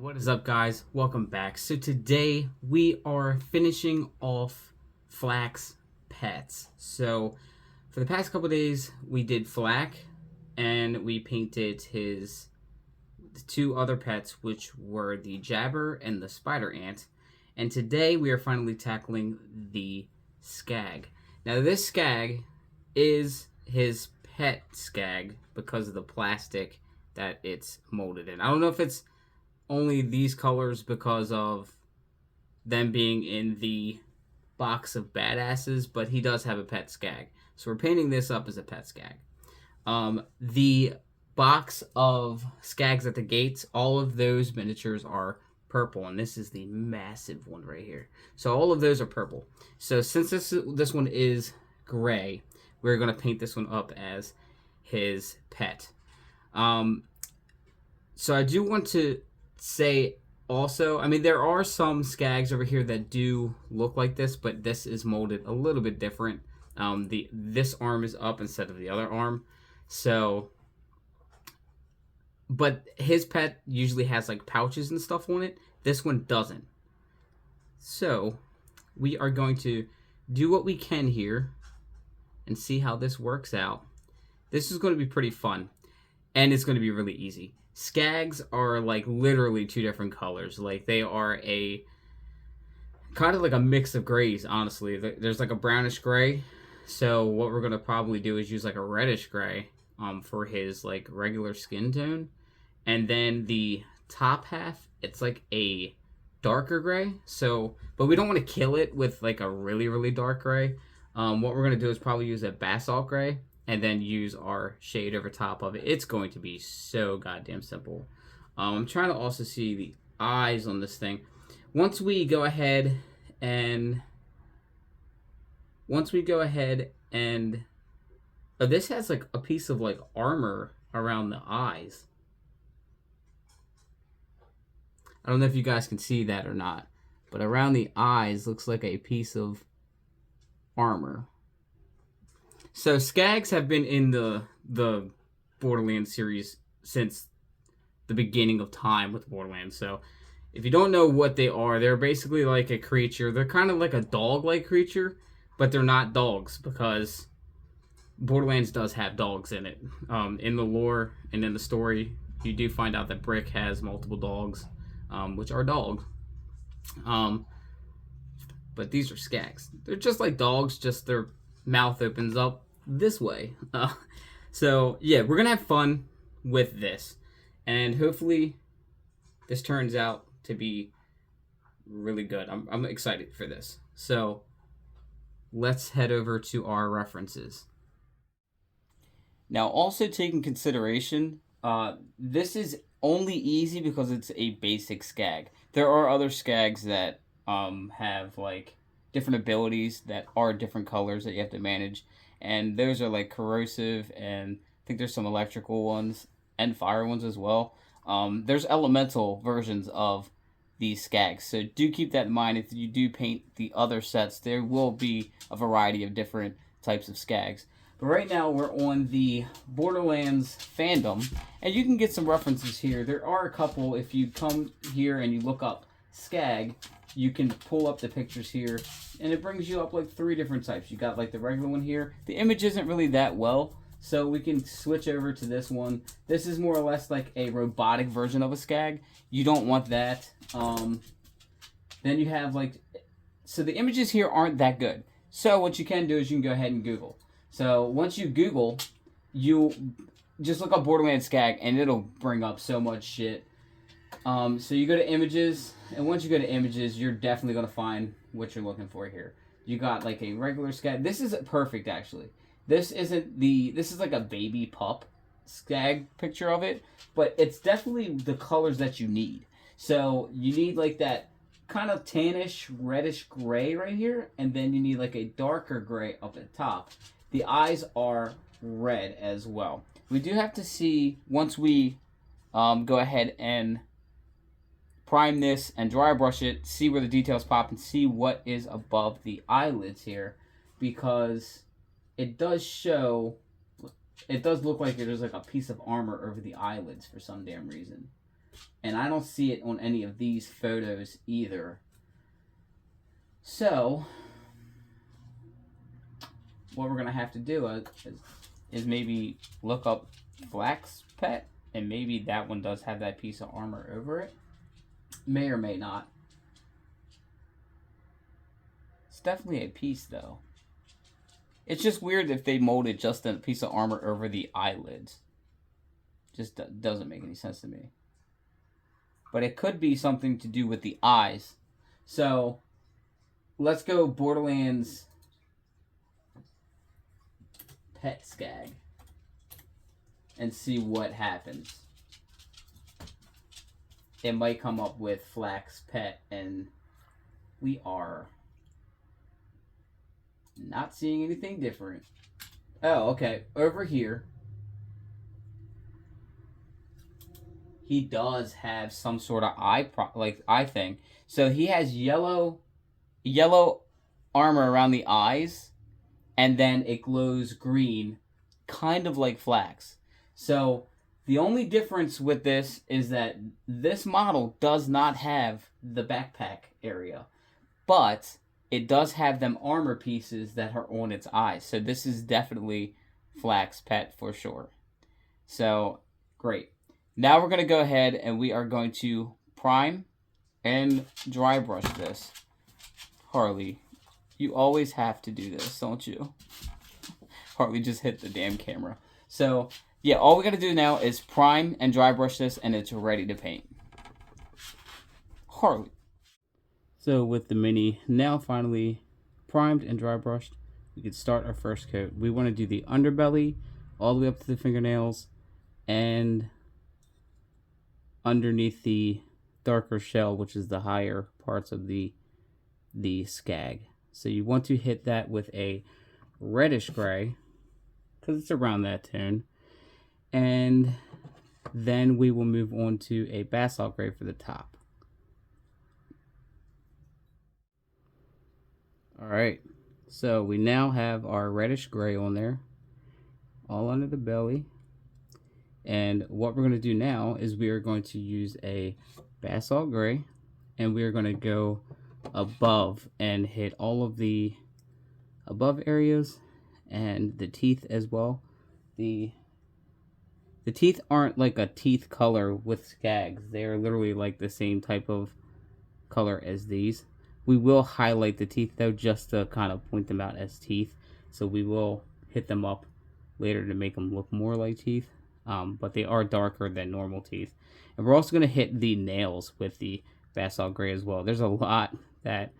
What is up, guys? Welcome back. So today we are finishing off Flak's pets. So for the past couple days we did Flak and we painted his two other pets, which were the Jabber and the Spider Ant. And today we are finally tackling the Skag. Now this Skag is his pet Skag because of the plastic that it's molded in. I don't know if it's only these colors because of them being in the box of badasses, but he does have a pet Skag. So we're painting this up as a pet Skag. The box of Skags at the gates, all of those miniatures are purple, and this is the massive one right here. So all of those are purple. So since this one is gray, we're going to paint this one up as his pet. So I do want to say also, I mean, there are some Skags over here that do look like this, but this is molded a little bit different. This arm is up instead of the other arm. So, but his pet usually has like pouches and stuff on it. This one doesn't. So we are going to do what we can here and see how this works out. This is going to be pretty fun, and it's going to be really easy. Skags are like literally two different colors. Like they are a kind of like a mix of grays, honestly. There's like a brownish gray. So what we're going to probably do is use like a reddish gray for his like regular skin tone. And then the top half, it's like a darker gray. So, but we don't want to kill it with like a really, really dark gray. What we're going to do is probably use a basalt gray and then use our shade over top of it. It's going to be so goddamn simple. I'm trying to also see the eyes on this thing. Once we go ahead and oh, this has like a piece of like armor around the eyes. I don't know if you guys can see that or not, but around the eyes looks like a piece of armor. So Skags have been in the Borderlands series since the beginning of time with Borderlands. So if you don't know what they are, they're basically like a creature. They're kind of like a dog-like creature, but they're not dogs because Borderlands does have dogs in it. In the lore and in the story, you do find out that Brick has multiple dogs, which are dogs. But these are Skags. They're just like dogs, just their mouth opens up this way. So yeah, we're gonna have fun with this, and hopefully this turns out to be really good. I'm excited for this. So let's head over to our references. Now, also take in consideration, this is only easy because it's a basic Skag. There are other Skags that have like different abilities that are different colors that you have to manage, and those are like corrosive, and I think there's some electrical ones and fire ones as well. There's elemental versions of these Skags, so do keep that in mind. If you do paint the other sets, there will be a variety of different types of Skags. But right now we're on the Borderlands fandom, and you can get some references here. There are a couple. If you come here and you look up Skag, you can pull up the pictures here, and it brings you up like 3 different types. You got like the regular one here. The image isn't really that well, so we can switch over to this one. This is more or less like a robotic version of a Skag. You don't want that. Then you have like, so the images here aren't that good. So what you can do is you can go ahead and Google. So once you Google, you just look up Borderlands Skag, and it'll bring up so much shit. So you go to images, and once you go to images, you're definitely going to find what you're looking for here. You got like a regular Skag. This is perfect, actually. This is like a baby pup Skag picture of it, but it's definitely the colors that you need. So you need like that kind of tannish, reddish gray right here, and then you need like a darker gray up at top. The eyes are red as well. We do have to see, once we go ahead and prime this and dry brush it, see where the details pop, and see what is above the eyelids here, because it does look like there's like a piece of armor over the eyelids for some damn reason. And I don't see it on any of these photos either. So, what we're going to have to do is maybe look up Flax Pet, and maybe that one does have that piece of armor over it. May or may not. It's definitely a piece, though. It's just weird if they molded just a piece of armor over the eyelids. Just doesn't make any sense to me. But it could be something to do with the eyes. So, let's go Borderlands Pet Skag and see what happens. It might come up with Flax Pet, and we are not seeing anything different. Oh, okay. Over here, he does have some sort of eye thing. So he has yellow armor around the eyes, and then it glows green, kind of like Flax. So the only difference with this is that this model does not have the backpack area, but it does have them armor pieces that are on its eyes. So this is definitely Flax Pet for sure. So, great. Now we're going to go ahead and we are going to prime and dry brush this. Harley, you always have to do this, don't you? Harley just hit the damn camera. So, yeah, all we got to do now is prime and dry brush this, and it's ready to paint. Harley. So with the mini now finally primed and dry brushed, we can start our first coat. We want to do the underbelly all the way up to the fingernails and underneath the darker shell, which is the higher parts of the Skag. So you want to hit that with a reddish gray because it's around that tone. And then we will move on to a basalt gray for the top. Alright, so we now have our reddish gray on there, all under the belly. And what we're going to do now is we are going to use a basalt gray, and we are going to go above and hit all of the above areas and the teeth as well. The teeth aren't like a teeth color with Skags. They are literally like the same type of color as these. We will highlight the teeth though, just to kind of point them out as teeth. So we will hit them up later to make them look more like teeth. But they are darker than normal teeth. And we're also going to hit the nails with the basalt gray as well. There's a lot that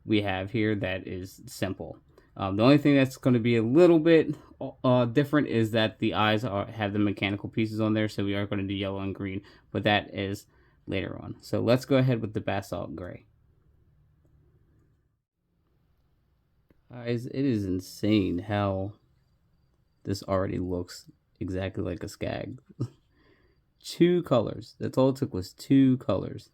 we have here that is simple. The only thing that's going to be a little bit different is that the eyes have the mechanical pieces on there. So we are going to do yellow and green. But that is later on. So let's go ahead with the basalt gray. Guys, it is insane how this already looks exactly like a Skag. 2 colors. That's all it took, was 2 colors.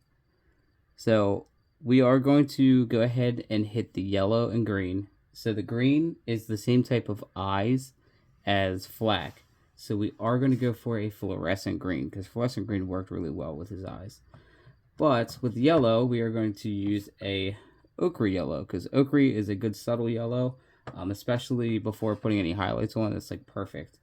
So we are going to go ahead and hit the yellow and green. So the green is the same type of eyes as Flak. So we are going to go for a fluorescent green, because fluorescent green worked really well with his eyes. But with yellow, we are going to use a ochre yellow, because ochre is a good subtle yellow, especially before putting any highlights on. It's like perfect.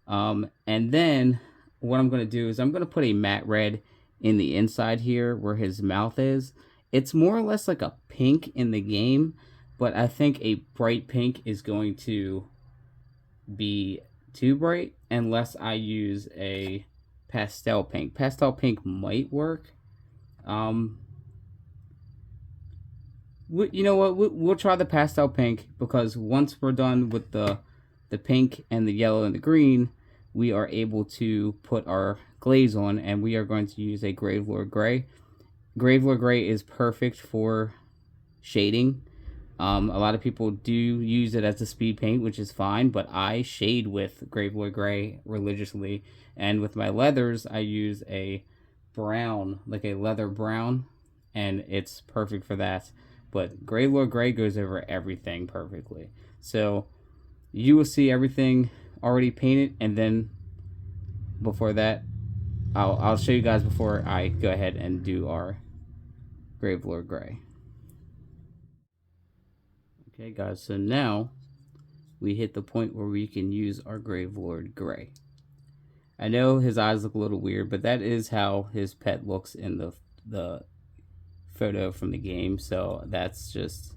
And then what I'm going to do is I'm going to put a matte red in the inside here where his mouth is. It's more or less like a pink in the game, but I think a bright pink is going to be too bright unless I use a pastel pink. Pastel pink might work. You know what? We'll try the pastel pink, because once we're done with the pink and the yellow and the green, we are able to put our glaze on, and we are going to use a Gravelord Gray. Gravelord Gray is perfect for shading. A lot of people do use it as a speed paint, which is fine, but I shade with Gravelord Gray religiously, and with my leathers, I use a brown, like a leather brown, and it's perfect for that. But Gravelord Gray goes over everything perfectly. So you will see everything already painted, and then before that, I'll show you guys before I go ahead and do our Gravelord Gray. Okay, guys, so now we hit the point where we can use our Gravelord Gray. I know his eyes look a little weird, but that is how his pet looks in the photo from the game, so that's just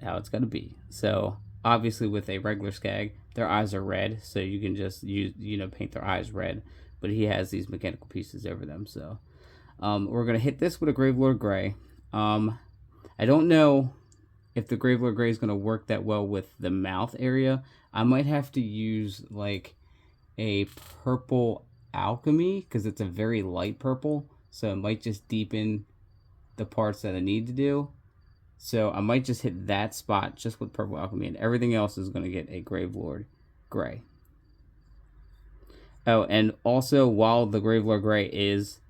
how it's going to be. So obviously with a regular Skag, their eyes are red, so you can just use, paint their eyes red, but he has these mechanical pieces over them. So we're going to hit this with a Gravelord Gray. I don't know if the Gravelord Gray is going to work that well with the mouth area. I might have to use like a purple alchemy because it's a very light purple, so it might just deepen the parts that I need to do. So I might just hit that spot just with purple alchemy, and everything else is going to get a Gravelord Gray. Oh, and also while the Gravelord Gray is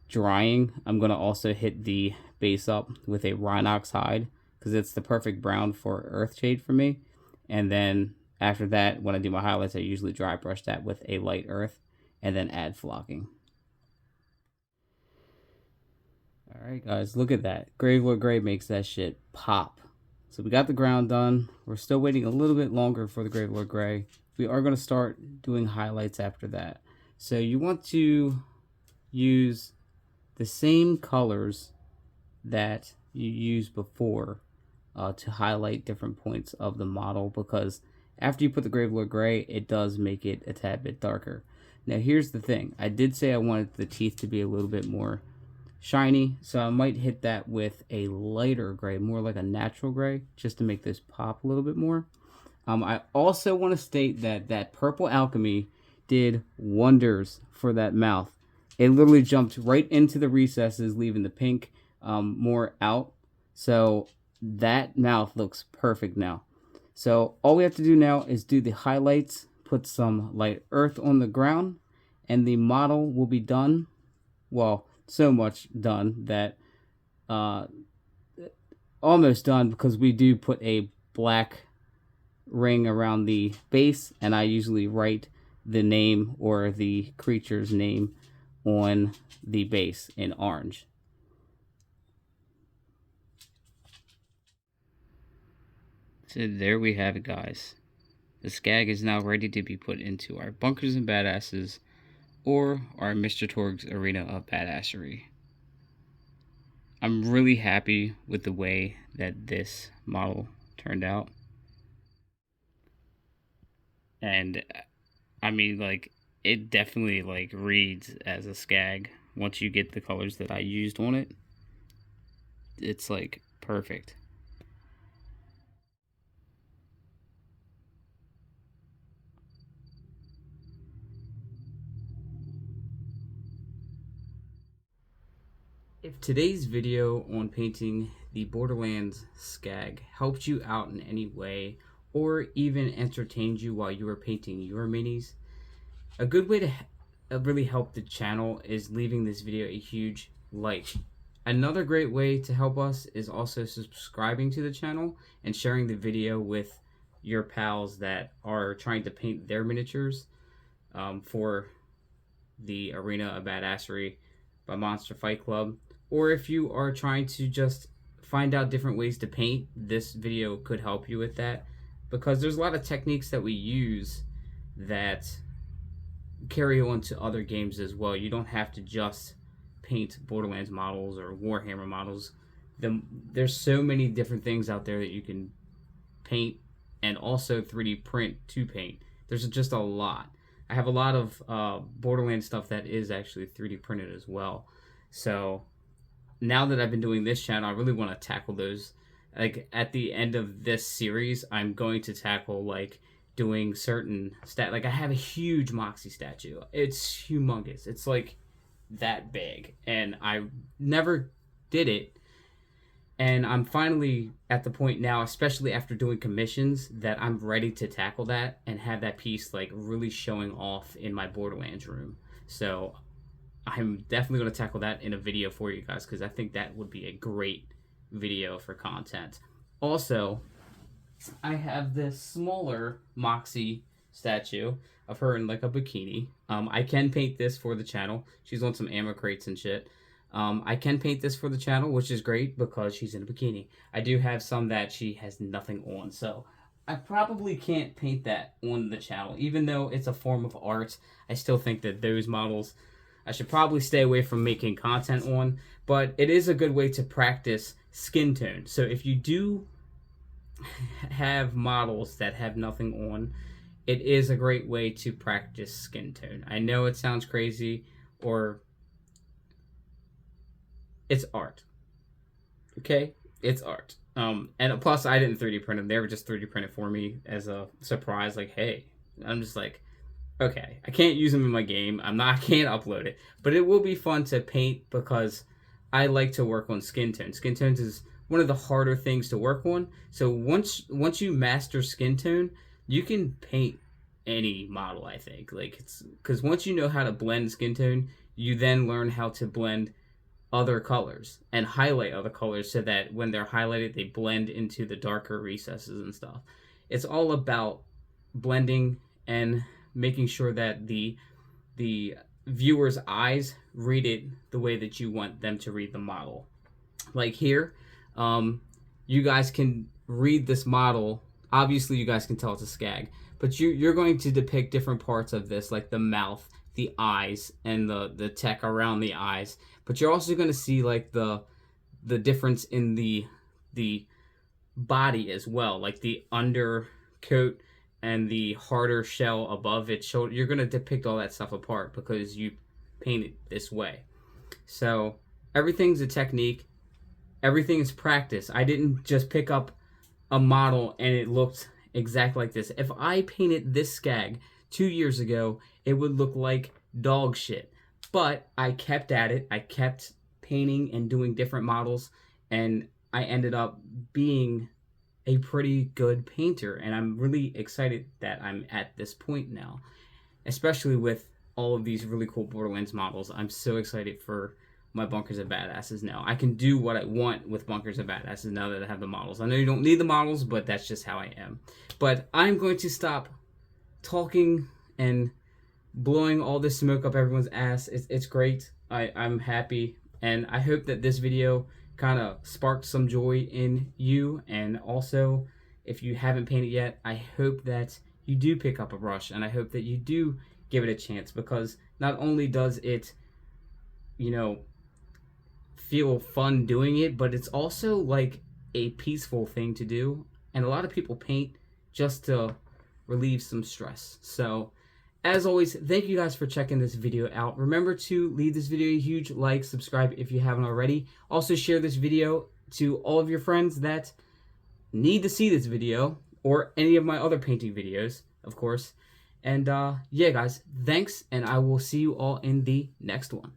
drying, I'm going to also hit the base up with a Rhinox hide, because it's the perfect brown for Earthshade for me. And then after that, when I do my highlights, I usually dry brush that with a light earth and then add flocking. Alright guys, look at that. Gravelord Gray makes that shit pop. So we got the ground done. We're still waiting a little bit longer for the Gravelord Gray. We are going to start doing highlights after that. So you want to use the same colors that you used before to highlight different points of the model, because after you put the Gravelord Gray, it does make it a tad bit darker. Now here's the thing. I did say I wanted the teeth to be a little bit more shiny, so I might hit that with a lighter gray, more like a natural gray, just to make this pop a little bit more. I also want to state that that purple alchemy did wonders for that mouth. It literally jumped right into the recesses, leaving the pink more out. So that mouth looks perfect now. So all we have to do now is do the highlights, put some light earth on the ground, and the model will be done. Well, so much done that almost done, because we do put a black ring around the base, and I usually write the name or the creature's name on the base in orange. So there we have it, guys. The Skag is now ready to be put into our Bunkers and Badasses, or our Mr. Torgue's Arena of Badassery. I'm really happy with the way that this model turned out. And I mean, like, it definitely like reads as a Skag once you get the colors that I used on it. It's like perfect. If today's video on painting the Borderlands Skag helped you out in any way, or even entertained you while you were painting your minis, a good way to really help the channel is leaving this video a huge like. Another great way to help us is also subscribing to the channel and sharing the video with your pals that are trying to paint their miniatures for the Arena of Badassery by Monster Fight Club. Or if you are trying to just find out different ways to paint, this video could help you with that, because there's a lot of techniques that we use that carry on to other games as well. You don't have to just paint Borderlands models or Warhammer models. There's so many different things out there that you can paint, and also 3D print to paint. There's just a lot. I have a lot of Borderlands stuff that is actually 3D printed as well. So now that I've been doing this channel, I really want to tackle those. Like at the end of this series, I'm going to tackle like doing certain like I have a huge Moxie statue. It's humongous. It's like that big, and I never did it. And I'm finally at the point now, especially after doing commissions, that I'm ready to tackle that and have that piece like really showing off in my Borderlands room. So I'm definitely going to tackle that in a video for you guys, because I think that would be a great video for content. Also, I have this smaller Moxie statue. of her in like a bikini. I can paint this for the channel. She's on some ammo crates and shit. I can paint this for the channel, which is great because she's in a bikini. I do have some that she has nothing on, so I probably can't paint that on the channel. Even though it's a form of art, I still think that those models I should probably stay away from making content on, but it is a good way to practice skin tone. So if you do have models that have nothing on, it is a great way to practice skin tone. I know it sounds crazy, or it's art. Okay? It's art. And plus, I didn't 3D print them. They were just 3D printed for me as a surprise. Like, hey, I'm just like, okay, I can't use them in my game. I can't upload it. But it will be fun to paint because I like to work on skin tone. Skin tones is one of the harder things to work on. So once you master skin tone, you can paint any model, I think. Like, it's because once you know how to blend skin tone, you then learn how to blend other colors and highlight other colors so that when they're highlighted, they blend into the darker recesses and stuff. It's all about blending and making sure that the viewer's eyes read it the way that you want them to read the model. Like here, you guys can read this model. Obviously, you guys can tell it's a Skag, but you're going to depict different parts of this, like the mouth, the eyes, and the tech around the eyes. But you're also going to see like the difference in the body as well, like the undercoat and the harder shell above its shoulder. You're going to depict all that stuff apart because you paint it this way. So everything's a technique. Everything is practice. I didn't just pick up a model and it looked exactly like this. If I painted this Skag 2 years ago, it would look like dog shit. But I kept at it. I kept painting and doing different models, and I ended up being a pretty good painter. And I'm really excited that I'm at this point now, especially with all of these really cool Borderlands models. I'm so excited for my Bunkers and Badasses now. I can do what I want with Bunkers and Badasses now that I have the models. I know you don't need the models, but that's just how I am. But I'm going to stop talking and blowing all this smoke up everyone's ass. It's great. I'm happy, and I hope that this video kind of sparked some joy in you. And also, if you haven't painted yet, I hope that you do pick up a brush, and I hope that you do give it a chance, because not only does it, you know, feel fun doing it, but it's also like a peaceful thing to do. And a lot of people paint just to relieve some stress. So as always, thank you guys for checking this video out. Remember to leave this video a huge like, subscribe if you haven't already. Also share this video to all of your friends that need to see this video, or any of my other painting videos, of course. And yeah guys, thanks, and I will see you all in the next one.